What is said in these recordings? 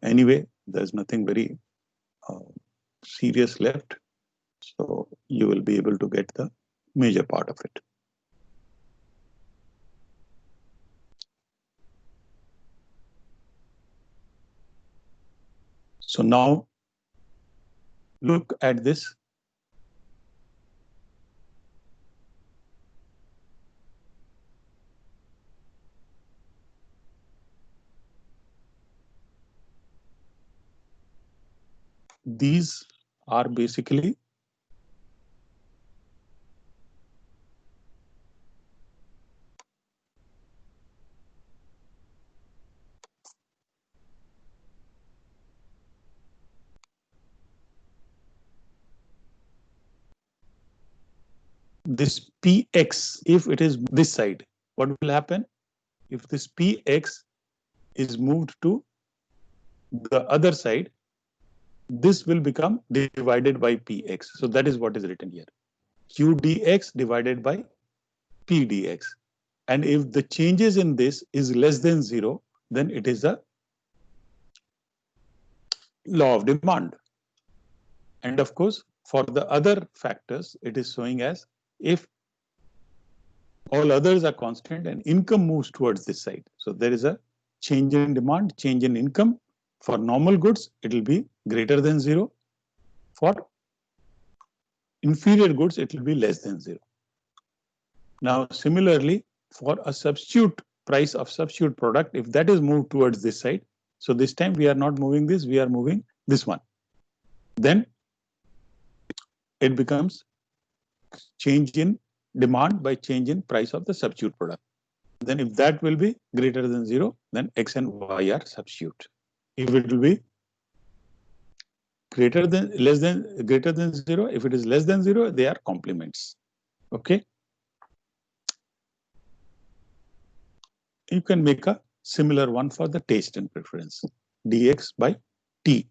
Anyway, there's nothing very uh, serious left. So you will be able to get the major part of it. So now look at this. These are basically this Px. If it is this side, what will happen? If this Px is moved to the other side, this will become divided by Px. So that is what is written here. Q dx divided by P dx. And if the changes in this is less than 0, then it is a law of demand. And of course, for the other factors, it is showing as if all others are constant and income moves towards this side. So there is a change in demand, change in income. For normal goods, it will be greater than 0. For inferior goods, it will be less than 0. Now, similarly, for a substitute price of substitute product, if that is moved towards this side, so this time we are not moving this, we are moving this one. Then it becomes change in demand by change in price of the substitute product. Then if that will be greater than 0, then X and Y are substitute. If it will be greater than 0, if it is less than 0, they are complements. Okay. You can make a similar one for the taste and preference, dx by t.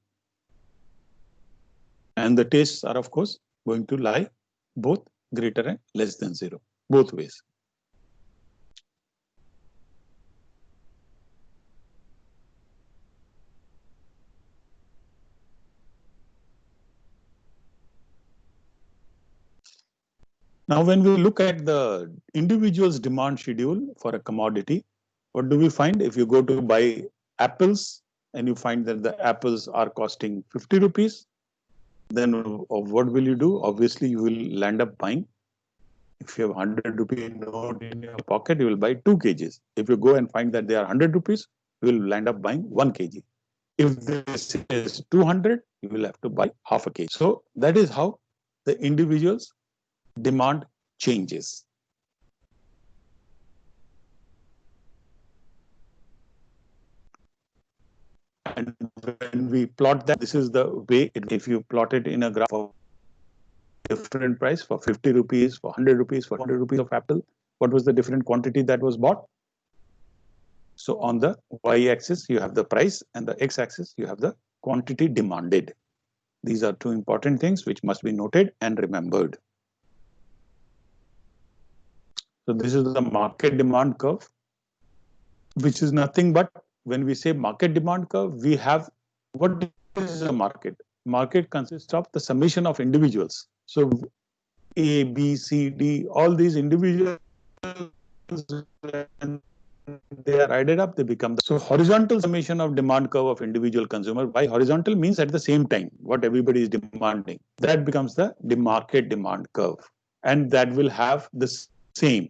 And the tastes are, of course, going to lie both greater and less than 0, both ways. Now, when we look at the individual's demand schedule for a commodity, what do we find? If you go to buy apples and you find that the apples are costing 50 rupees, then what will you do? Obviously, you will land up buying. If you have 100 rupee note in your pocket, you will buy 2 kgs. If you go and find that they are 100 rupees, you will land up buying 1 kg. If this is 200, you will have to buy half a kg. So that is how the individual's demand changes. And when we plot that, this is the way, if you plot it in a graph of different price for 50 rupees, for 100 rupees, for 100 rupees of apple, what was the different quantity that was bought? So on the y-axis, you have the price, and the x-axis, you have the quantity demanded. These are two important things which must be noted and remembered. So this is the market demand curve, which is nothing but, when we say market demand curve, we have, what is a market? Market consists of the summation of individuals. So A, B, C, D, all these individuals, when they are added up, they become the, so horizontal summation of demand curve of individual consumer. By horizontal means at the same time, what everybody is demanding. That becomes the market demand curve. And that will have the same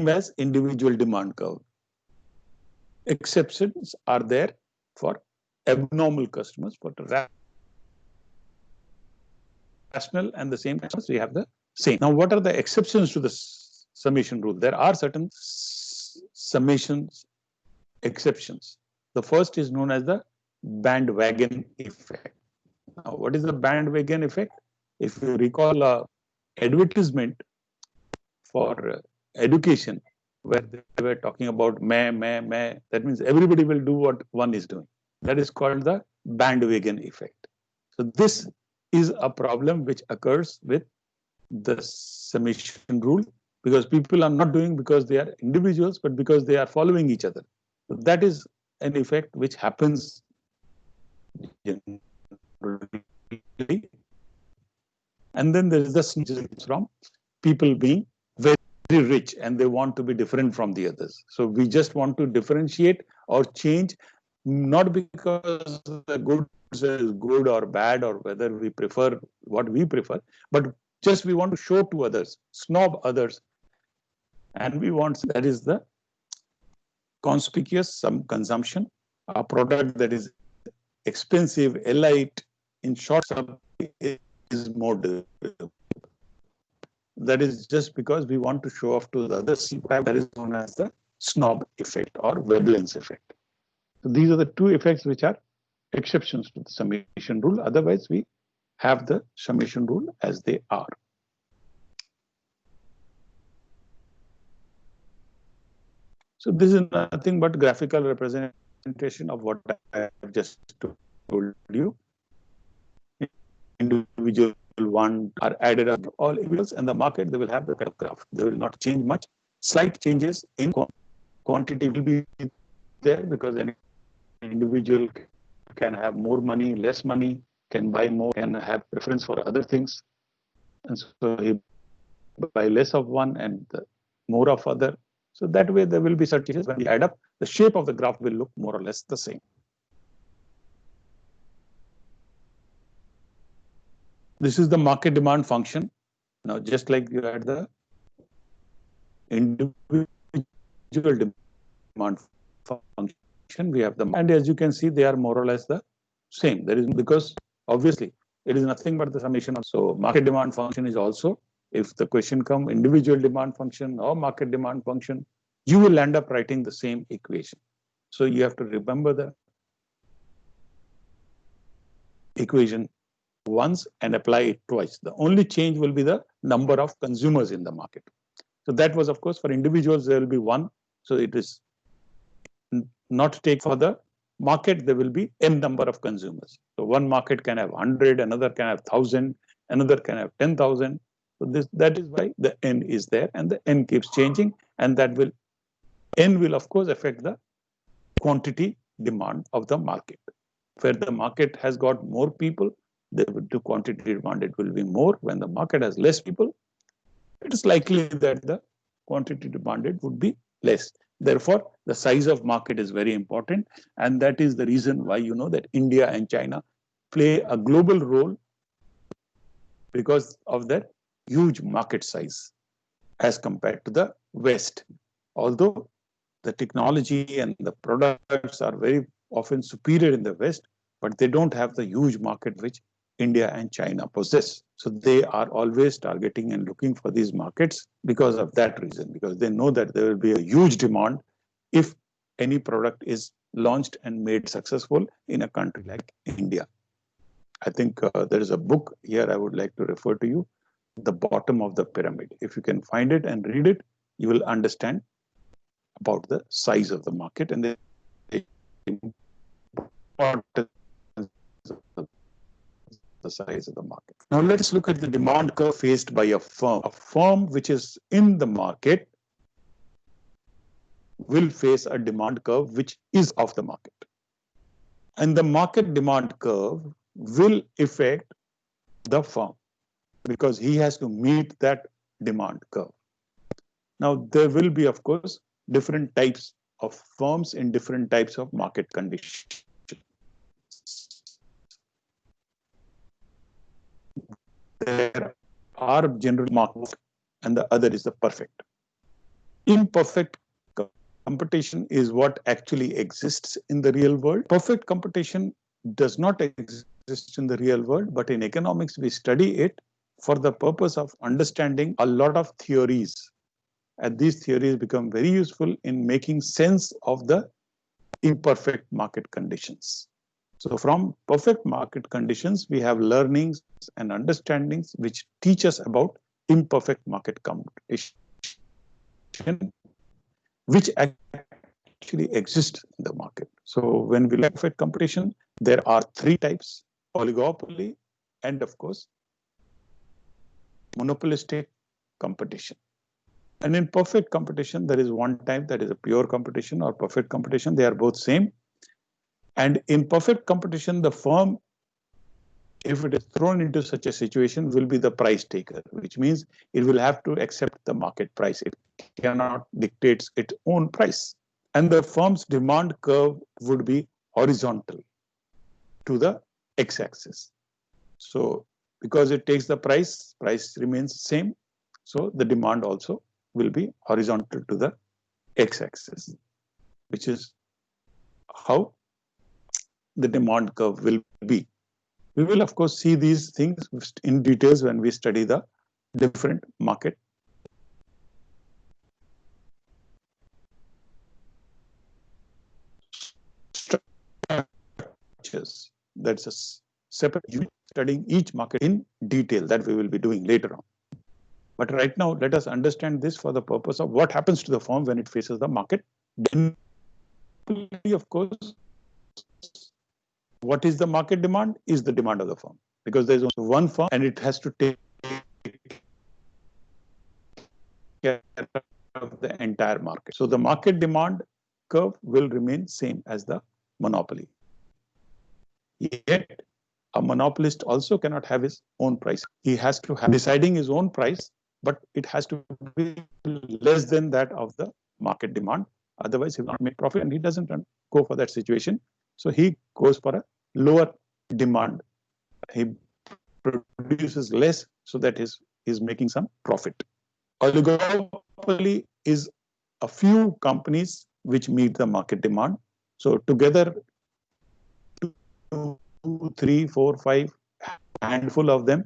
as individual demand curve. Exceptions are there for abnormal customers, for rational and the same customers, we have the same. Now, what are the exceptions to the summation rule? There are certain summations exceptions. The first is known as the bandwagon effect. Now, what is the bandwagon effect? If you recall a advertisement for education, where they were talking about may, that means everybody will do what one is doing. That is called the bandwagon effect. So this is a problem which occurs with the summation rule, because people are not doing because they are individuals, but because they are following each other. So that is an effect which happens generally. And then there is the from people being very rich and they want to be different from the others. So we just want to differentiate or change, not because the goods is good or bad or whether we prefer what we prefer, but just we want to show to others, snob others. And we want, that is the conspicuous some consumption, a product that is expensive, elite, in short supply is more durable. That is just because we want to show off to the others. That is known as the snob effect or Veblen's effect. So these are the two effects which are exceptions to the summation rule. Otherwise, we have the summation rule as they are. So this is nothing but graphical representation of what I have just told you. Individual one are added up all individuals and the market, they will have the kind of graph. They will not change much. Slight changes in quantity will be there because an individual can have more money, less money, can buy more, can have preference for other things. And so he buy less of one and more of other. So that way there will be certain changes. When we add up, the shape of the graph will look more or less the same. This is the market demand function. Now, just like you had the individual demand function, we have the, and as you can see, they are more or less the same. That is because obviously it is nothing but the summation of, so market demand function is also, if the question comes individual demand function or market demand function, you will end up writing the same equation. So you have to remember the equation once and apply it twice. The only change will be the number of consumers in the market. So that was, of course, for individuals, there will be one. So it is not take for the market, there will be n number of consumers. So one market can have 100, another can have 1,000, another can have 10,000. So that is why the n is there and the n keeps changing, and that will, n will of course affect the quantity demand of the market. Where the market has got more people, the quantity demanded will be more. When the market has less people, it is likely that the quantity demanded would be less. Therefore, the size of market is very important. And that is the reason why you know that India and China play a global role because of their huge market size as compared to the West. Although the technology and the products are very often superior in the West, but they don't have the huge market which India and China possess. So they are always targeting and looking for these markets because of that reason, because they know that there will be a huge demand if any product is launched and made successful in a country like India. I think there is a book here I would like to refer to you, The Bottom of the Pyramid. If you can find it and read it, you will understand about the size of the market and the importance of the size of the market. Now let's look at the demand curve faced by a firm. A firm which is in the market will face a demand curve which is of the market. And the market demand curve will affect the firm because he has to meet that demand curve. Now there will be, of course, different types of firms in different types of market conditions. There are general markets and the other is the perfect. Imperfect competition is what actually exists in the real world. Perfect competition does not exist in the real world, but in economics we study it for the purpose of understanding a lot of theories. And these theories become very useful in making sense of the imperfect market conditions. So from perfect market conditions, we have learnings and understandings which teach us about imperfect market competition, which actually exist in the market. So when we look at perfect competition, there are three types: oligopoly and, of course, monopolistic competition. And in perfect competition, there is one type that is a pure competition or perfect competition. They are both same. And in perfect competition, the firm, if it is thrown into such a situation, will be the price taker, which means it will have to accept the market price. It cannot dictate its own price. And the firm's demand curve would be horizontal to the x-axis. So because it takes the price remains same. So the demand also will be horizontal to the x-axis, which is how the demand curve will be. We will, of course, see these things in details when we study the different market structures. That's a separate unit studying each market in detail that we will be doing later on. But right now, let us understand this for the purpose of what happens to the firm when it faces the market. Of course, what is the market demand is the demand of the firm, because there's only one firm and it has to take care of the entire market. So the market demand curve will remain same as the monopoly. Yet a monopolist also cannot have his own price. He has to have deciding his own price, but it has to be less than that of the market demand. Otherwise, he will not make profit, and he doesn't go for that situation. So he goes for a lower demand. He produces less so that he's making some profit. Oligopoly is a few companies which meet the market demand. So together, 2, 3, 4, 5 handful of them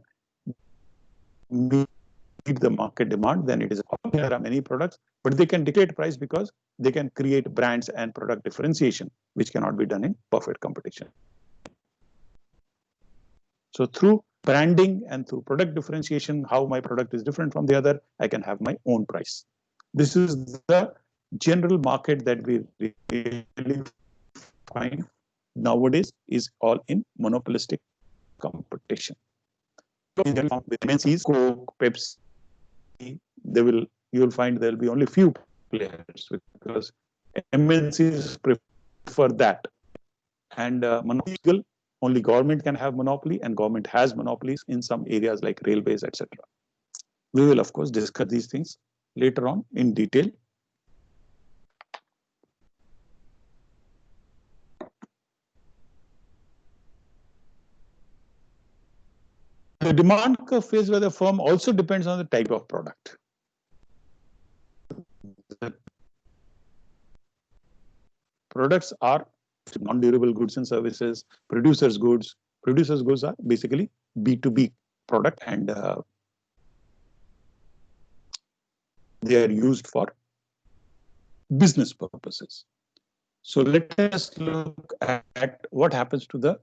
meet the market demand. Then it is, there are many products, but they can dictate price because they can create brands and product differentiation, which cannot be done in perfect competition. So through branding and through product differentiation, how my product is different from the other, I can have my own price. This is the general market that we really find nowadays is all in monopolistic competition. With MNCs, Coke, Pepsi, you'll find there will be only few players because MNCs prefer that. And monopoly, only government can have monopoly, and government has monopolies in some areas like railways, etc. We will, of course, discuss these things later on in detail. The demand curve phase where the firm also depends on the type of product. The products are non-durable goods and services, producers' goods. Producers' goods are basically B2B product, and they are used for business purposes. So let us look at what happens to the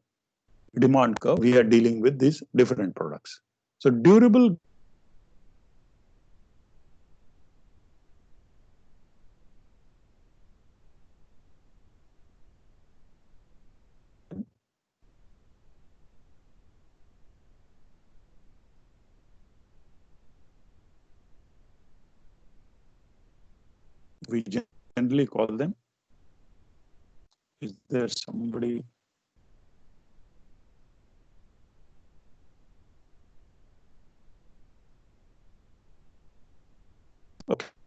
demand curve. We are dealing with these different products. So durable we generally call them. Is there somebody?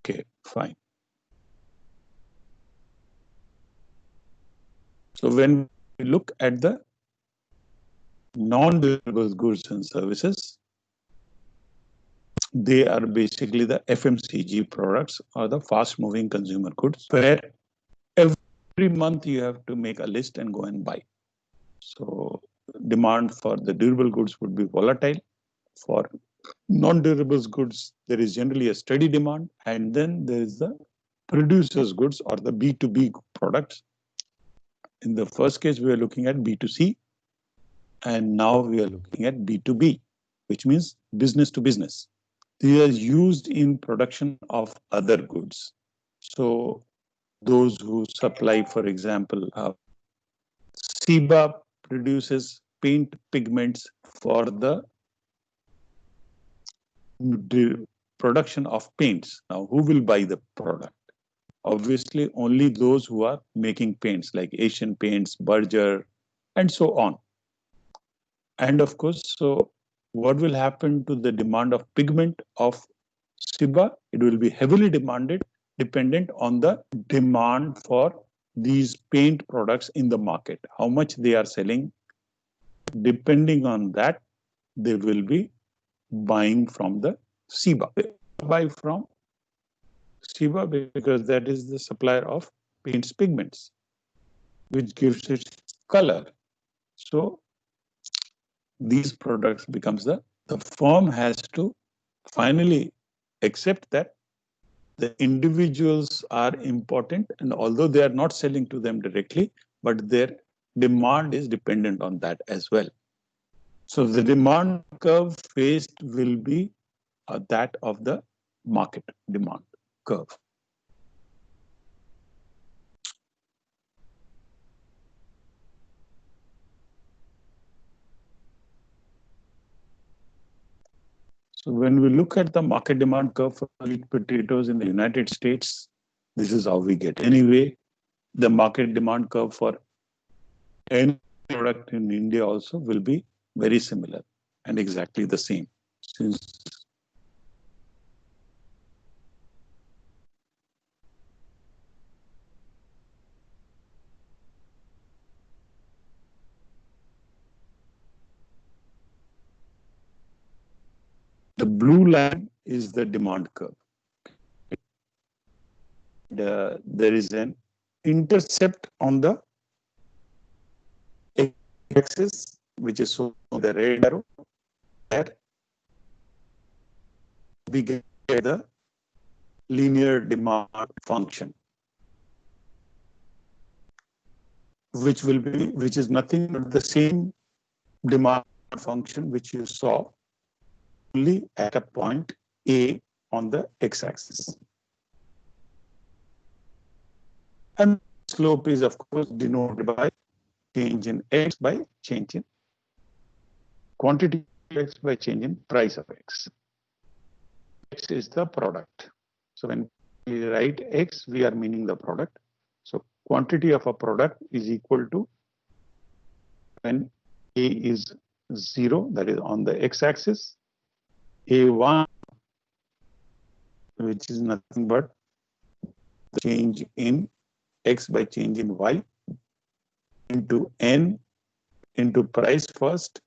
Okay, fine. So when we look at the non-durable goods and services, they are basically the FMCG products or the fast-moving consumer goods, where every month you have to make a list and go and buy. So demand for the durable goods would be volatile. For non-durable goods, there is generally a steady demand, and then there is the producers' goods or the B2B products. In the first case, we are looking at B2C, and now we are looking at B2B, which means business to business. They are used in production of other goods. So those who supply, for example, Seba produces paint pigments for the production of paints. Now, who will buy the product? obviously only those who are making paints like Asian Paints, Berger, and so on. And of course, so what will happen to the demand of pigment of Ciba? It will be heavily demanded, dependent on the demand for these paint products in the market. How much they are selling, depending on that, they will be buying from the Ciba. Buy from Ciba because that is the supplier of paints pigments, which gives it color. So these products becomes the firm has to finally accept that the individuals are important, and although they are not selling to them directly, but their demand is dependent on that as well. So the demand curve faced will be that of the market demand curve. So when we look at the market demand curve for sweet potatoes in the United States, this is how we get. Anyway, the market demand curve for any product in India also will be very similar and exactly the same. Since the blue line is the demand curve. There is an intercept on the axis, which is shown on the red arrow, where we get the linear demand function, which is nothing but the same demand function which you saw only at a point A on the x-axis. And slope is, of course, denoted by change in x by change in quantity of x by change in price of x. X is the product. So when we write x, we are meaning the product. So quantity of a product is equal to, when A is 0, that is on the x-axis, A1, which is nothing but the change in x by change in y, into n into price first,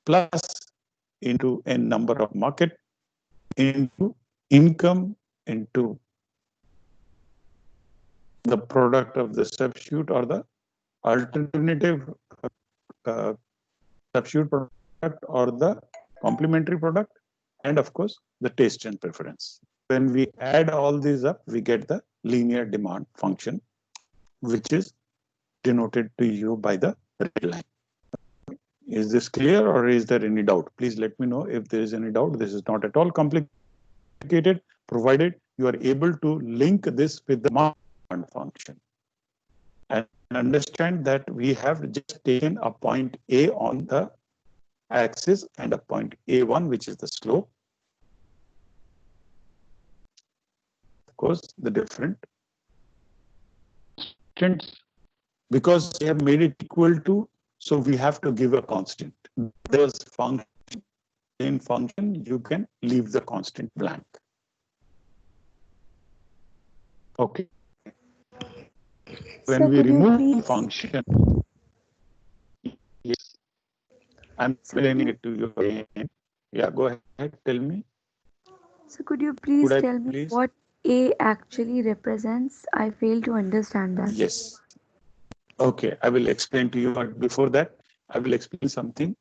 plus into n number of market, into income, into the product of the substitute or the alternative substitute product or the complementary product, and of course the taste and preference. When we add all these up, we get the linear demand function, which is denoted to you by the red line. Is this clear, or is there any doubt? Please let me know if there is any doubt. This is not at all complicated, provided you are able to link this with the demand function. And understand that we have just taken a point A on the axis and a point A1, which is the slope. Of course, the different constants, because we have made it equal to, so we have to give a constant. There's function, in function, you can leave the constant blank. Okay. When we remove function, yes, I'm explaining it to you again. Yeah, go ahead, tell me. So could you please tell me what A actually represents? I fail to understand that. Yes. Okay, I will explain to you, but before that, I will explain something.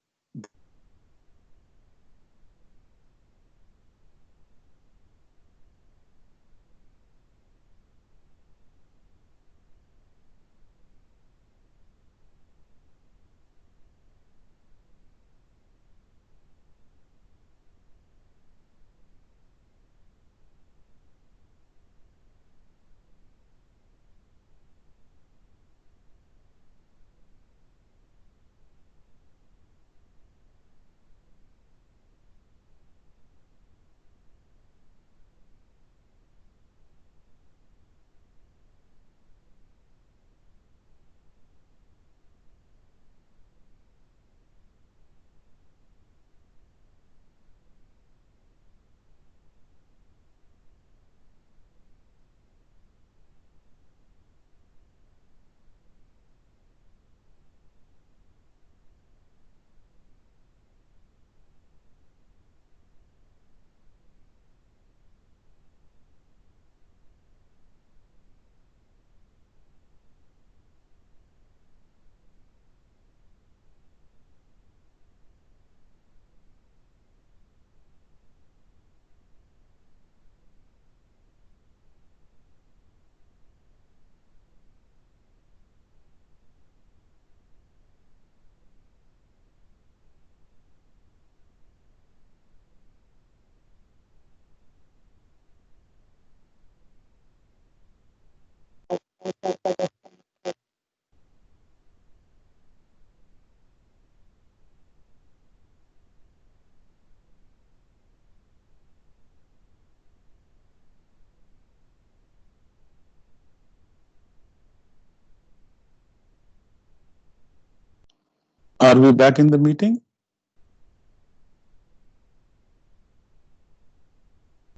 Are we back in the meeting?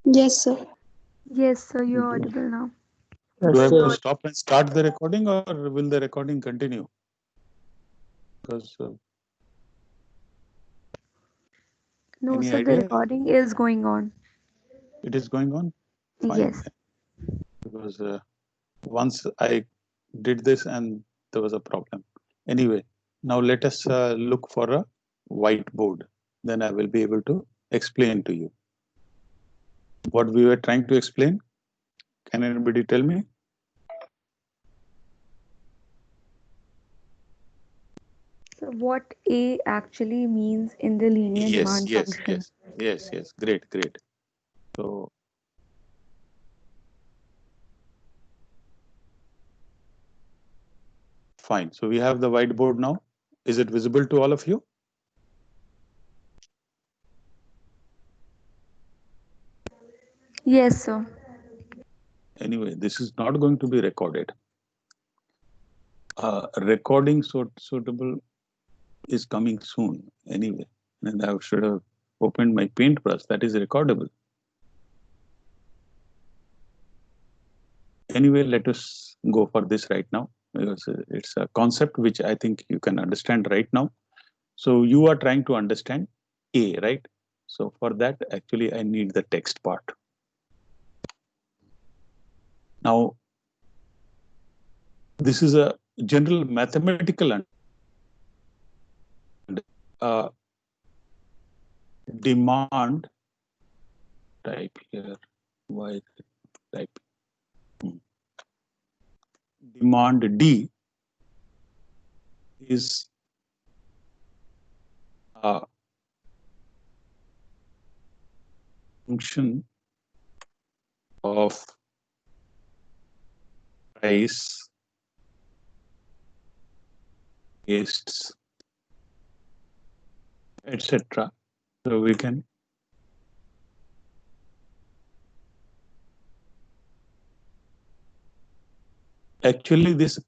Yes, sir. Yes, sir, you're audible now. Do I have to stop and start the recording, or will the recording continue? Because No, any sir, the idea? recording is going on. It is going on? Fine. Yes. Because once I did this and there was a problem. Anyway, now let us look for a whiteboard. Then I will be able to explain to you what we were trying to explain. Can anybody tell me? So what A actually means in the linear demand function. Yes. Great. So fine. So we have the whiteboard now. Is it visible to all of you? Yes, sir. Anyway, this is not going to be recorded. Recording suitable is coming soon anyway. And I should have opened my paintbrush. That is recordable. Anyway, let us go for this right now, because it's a concept which I think you can understand right now. So you are trying to understand A, right? So for that, actually, I need the text part. Now, this is a general mathematical demand type here. Why is it type? Demand D is a function of price, wastes, etc. So we can actually this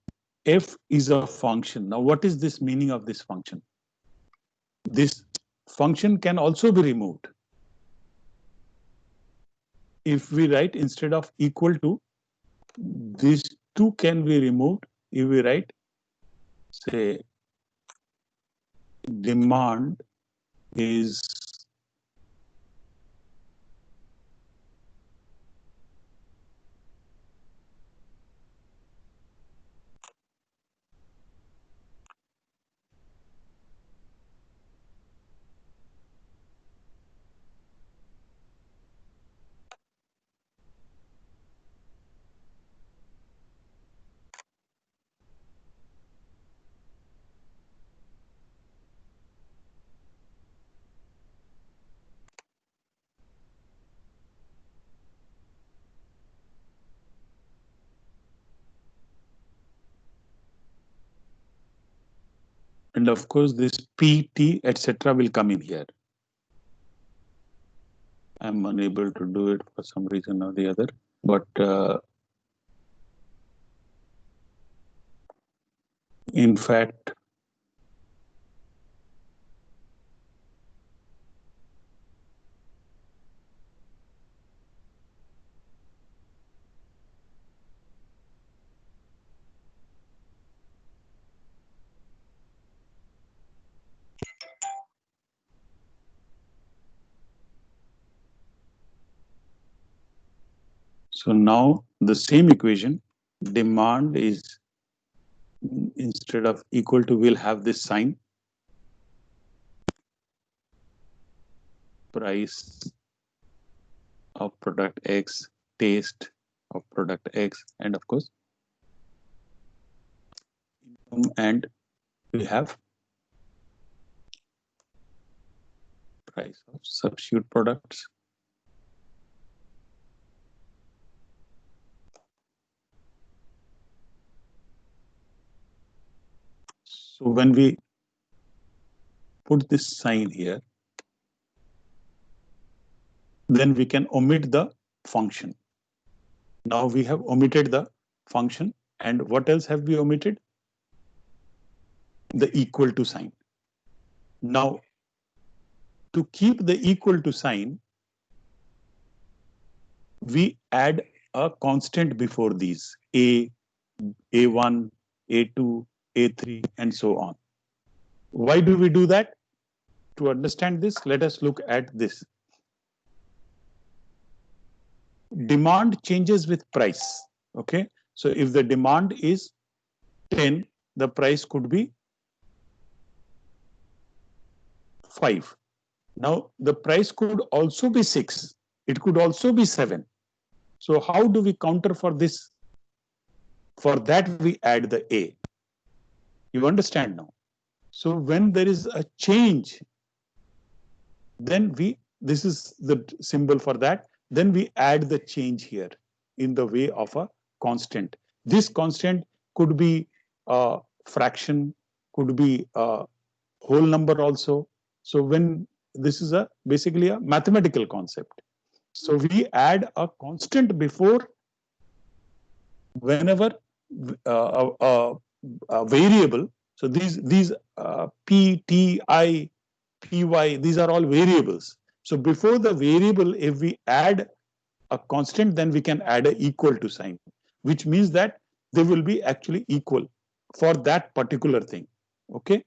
f is a function. Now, what is this meaning of this function? This function can also be removed. If we write instead of equal to, these two can be removed. If we write, say, demand is and of course this PT, etc. will come in here. I'm unable to do it for some reason or the other, but in fact, so now the same equation, demand is instead of equal to, we'll have this sign, price of product X, taste of product X, and of course, income, and we have price of substitute products. So when we put this sign here, then we can omit the function. Now we have omitted the function, and what else have we omitted? The equal to sign. Now, to keep the equal to sign, we add a constant before these, A1, A2, A3, and so on. Why do we do that? To understand this, let us look at this. Demand changes with price. Okay. So if the demand is 10, the price could be 5. Now the price could also be 6. It could also be 7. So how do we counter for this? For that, we add the A. You understand now? So when there is a change, then this is the symbol for that. Then we add the change here in the way of a constant. This constant could be a fraction, could be a whole number also. So when this is basically a mathematical concept. So we add a constant before whenever a variable. So these P, T, I, Py, these are all variables. So before the variable, if we add a constant, then we can add an equal to sign, which means that they will be actually equal for that particular thing. Okay.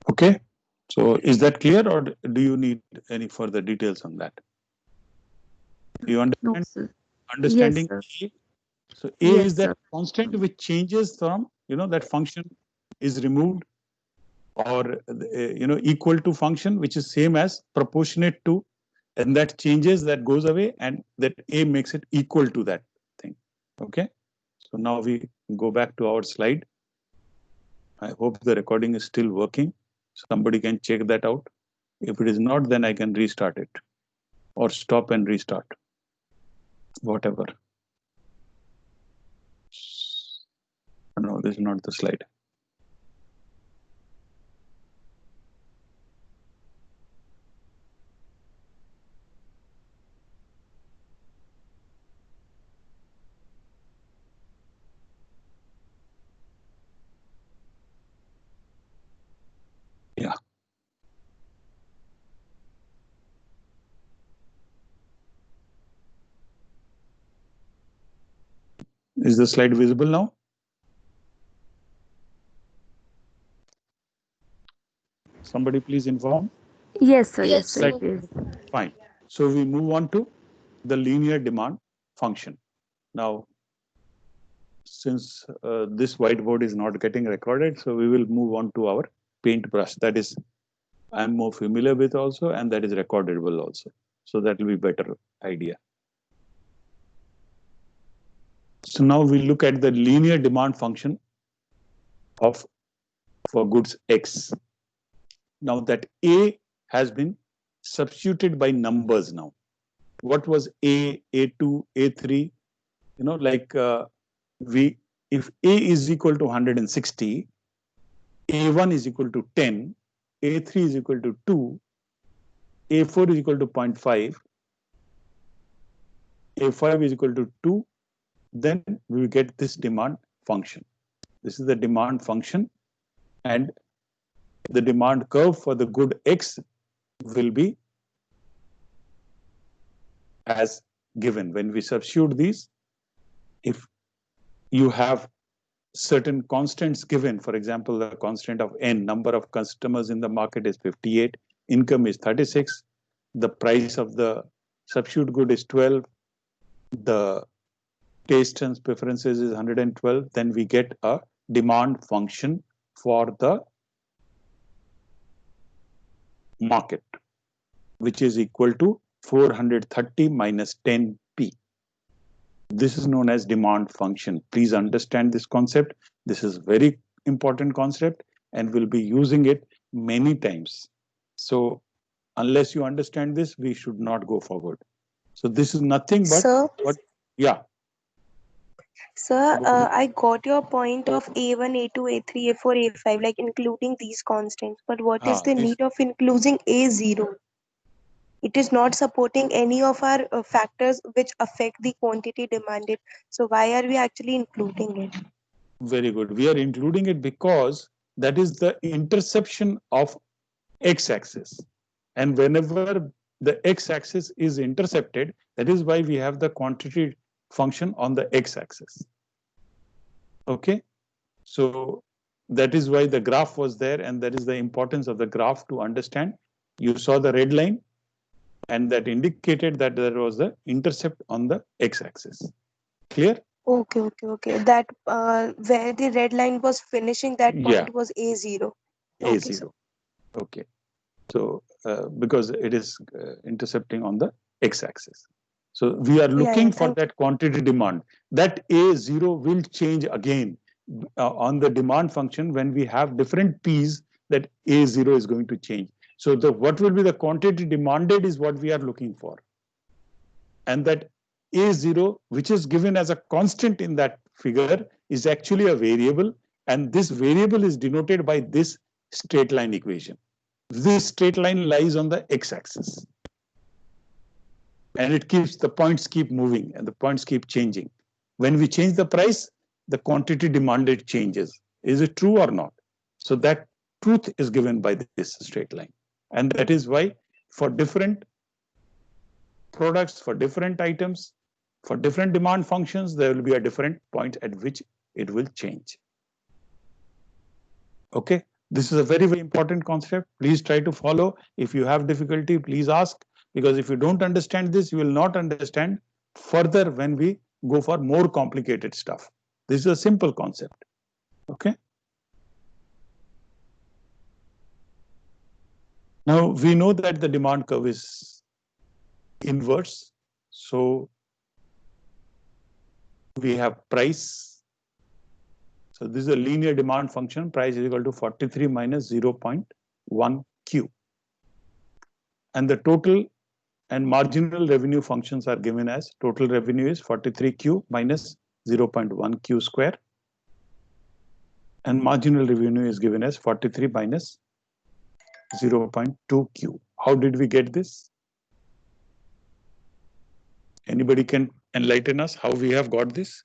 Okay. So is that clear, or do you need any further details on that? You understand? No, sir. Understanding Yes, sir. A? So A Yes, is that sir. constant which changes from, that function is removed, or, equal to function, which is same as proportionate to, and that changes, that goes away, and that A makes it equal to that thing. Okay. So now we go back to our slide. I hope the recording is still working. Somebody can check that out. If it is not, then I can restart it or stop and restart, whatever. No, this is not the slide. Yeah. Is the slide visible now? Somebody please inform. Yes, sir. Yes, sir. It is. Fine. So we move on to the linear demand function. Now, since this whiteboard is not getting recorded, so we will move on to our paintbrush. That is, I'm more familiar with also, and that is recordable also. So that will be better idea. So now we look at the linear demand function for goods X. Now that A has been substituted by numbers now. What was A, A2, A3? If A is equal to 160, A1 is equal to 10, A3 is equal to 2, A4 is equal to 0.5, A5 is equal to 2, then we will get this demand function. This is the demand function, and the demand curve for the good X will be as given. When we substitute these, if you have certain constants given. For example, the constant of N, number of customers in the market is 58, income is 36, the price of the substitute good is 12, the taste and preferences is 112, then we get a demand function for the market, which is equal to 430 minus 10p. This is known as demand function. Please understand this concept. This is very important concept and we'll be using it many times. So unless you understand this, we should not go forward. So this is nothing but Sir, what? Yeah. Sir, I got your point of A1, A2, A3, A4, A5, like including these constants. But what is the need of including A0? It is not supporting any of our factors which affect the quantity demanded. So why are we actually including it? Very good. We are including it because that is the intersection of x-axis. And whenever the x-axis is intercepted, that is why we have the quantity function on the x-axis. Okay. So that is why the graph was there, and that is the importance of the graph to understand. You saw the red line, and that indicated that there was the intercept on the x-axis. Clear? Okay. That where the red line was finishing, that point was A0. A0. Okay. So because it is intercepting on the x-axis. So we are looking for that quantity demand. That A0 will change again on the demand function when we have different P's, that A0 is going to change. So what will be the quantity demanded is what we are looking for. And that A0, which is given as a constant in that figure, is actually a variable. And this variable is denoted by this straight line equation. This straight line lies on the x-axis. And it keeps, the points keep moving and the points keep changing. When we change the price, the quantity demanded changes. Is it true or not? So that truth is given by this straight line. And that is why for different products, for different items, for different demand functions, there will be a different point at which it will change. Okay, this is a very, very important concept. Please try to follow. If you have difficulty, please ask, because if you don't understand this, you will not understand further when we go for more complicated stuff. This is a simple concept. Okay. Now we know that the demand curve is inverse. So we have price. So this is a linear demand function. Price is equal to 43 minus 0.1 Q. And the total and marginal revenue functions are given as total revenue is 43Q minus 0.1 Q square. And marginal revenue is given as 43 minus 0.2 Q. How did we get this? Anybody can enlighten us how we have got this?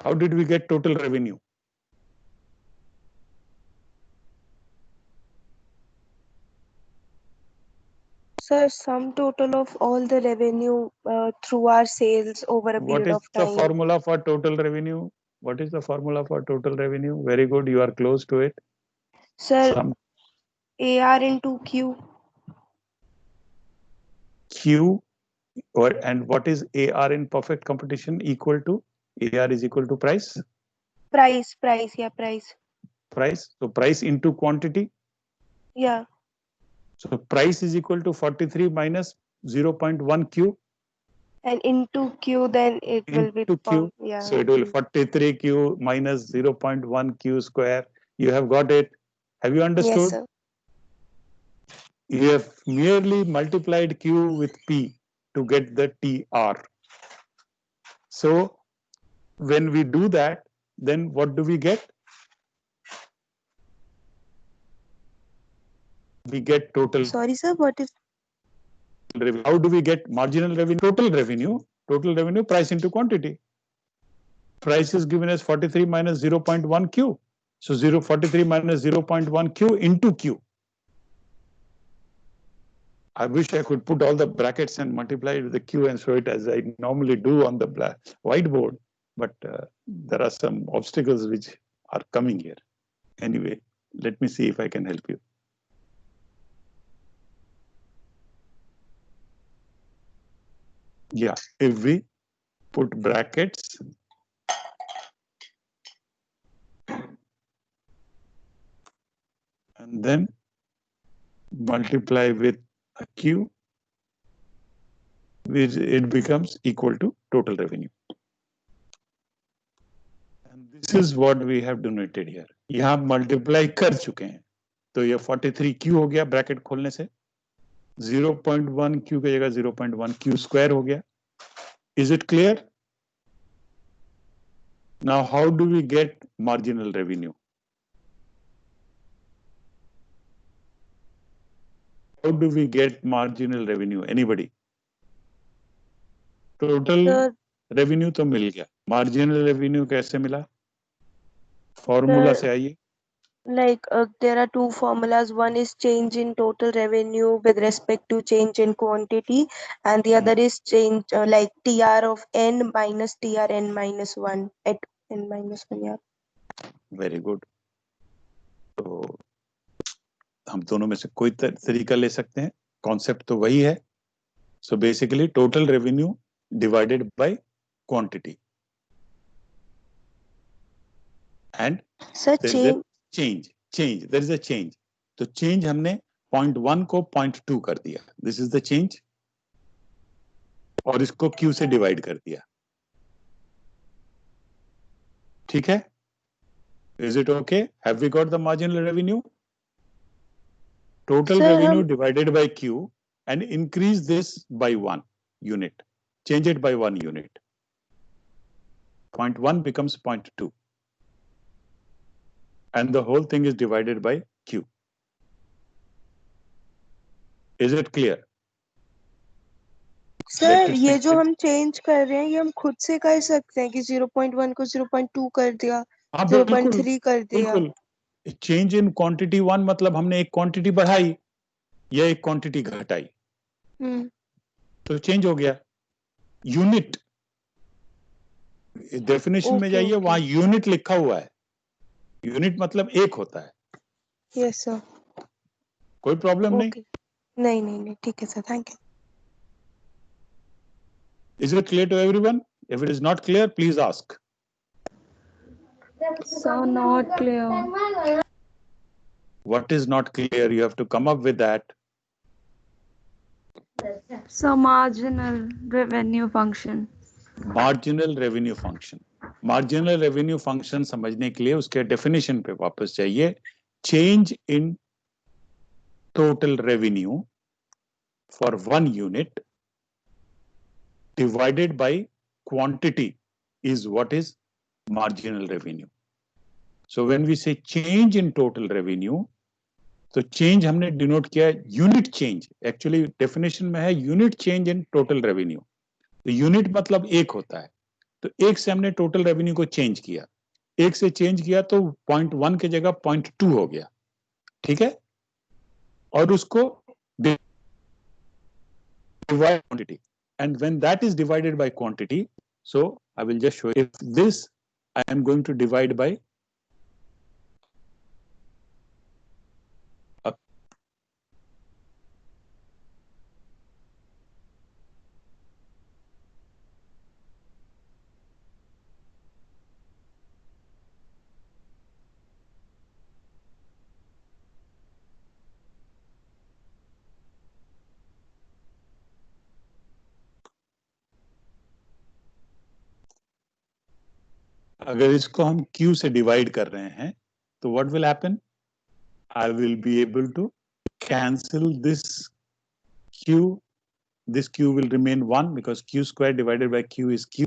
How did we get total revenue? Sir, sum total of all the revenue through our sales over a period of time. What is the formula for total revenue? What is the formula for total revenue? Very good, you are close to it. Sir, AR into Q. Q, and what is AR in perfect competition equal to? AR is equal to price? Price. Price. So price into quantity? Yeah. So price is equal to 43 minus 0.1 Q. And into Q, then it will be Q. Yeah. So it will 43 Q minus 0.1 Q square. You have got it. Have you understood? Yes, sir. You have merely multiplied Q with P to get the TR. So when we do that, then what do we get? We get total. Sorry, sir, what is? How do we get marginal revenue? Total revenue, price into quantity. Price is given as 43 minus 0.1 Q. So 43 minus 0.1 Q into Q. I wish I could put all the brackets and multiply it with the Q and show it as I normally do on the whiteboard. but there are some obstacles which are coming here. Anyway, let me see if I can help you. Yeah, if we put brackets and then multiply with a Q, which it becomes equal to total revenue. And this is what we have denoted here. यहाँ multiply कर चुके हैं, तो ये 43 Q हो गया bracket खोलने से, 0.1 Q की जगह 0.1 Q square हो गया. Is it clear? Now, how do we get marginal revenue? How do we get marginal revenue? Anybody? Total revenue तो मिल गया. Marginal revenue कैसे मिला? Formula से आइए. Like there are two formulas. One is change in total revenue with respect to change in quantity, and the other is change like TR of n minus TR n minus 1 at n minus 1. Yeah. Very good. तो हम दोनों में से कोई तरीका ले सकते हैं. कॉन्सेप्ट तो वही है. So basically, total revenue divided by quantity. And there is a change. There is a change. तो change हमने 0.1 को 0.2 कर दिया. This is the change. और इसको Q से divide कर दिया. ठीक है? Is it okay? Have we got the marginal revenue? Total revenue divided by Q and increase this by 1 unit. Change it by 1 unit. 0.1 becomes 0.2. And the whole thing is divided by Q. Is it clear? Sir ये जो हम change कर रहे हैं ये हम खुद से कर सकते हैं कि 0.1 को 0.2 कर दिया, 0.3 कर दिया. चेंज इन क्वांटिटी 1 मतलब हमने एक क्वांटिटी बढ़ाई या एक क्वांटिटी घटाई, तो चेंज हो गया. यूनिट डेफिनेशन में जाइए, वहां यूनिट लिखा हुआ है. यूनिट मतलब एक होता है. Yes sir. कोई प्रॉब्लम नहीं. नहीं ठीक है sir. Thank you. Is it clear to everyone? If it is not clear, please ask. So not clear. What is not clear? You have to come up with that. So marginal revenue function. Marginal revenue function. Marginal revenue function समझने के लिए उसके definition पे वापस जाइए. Change in total revenue for one unit divided by quantity is what is marginal revenue. So when we say change in total revenue, तो change हमने denote किया है unit change. Actually definition में है unit change in total revenue. तो unit मतलब एक होता है. तो एक से हमने total revenue को change किया. एक से change किया तो 0.1 की जगह 0.2 हो गया. ठीक है? और उसको divide quantity. And when that is divided by quantity, so I will just show you. If this I am going to divide by अगर इसको हम Q से divide कर रहे हैं, तो what will happen? I will be able to cancel this Q. This Q will remain 1 because Q square divided by Q is Q.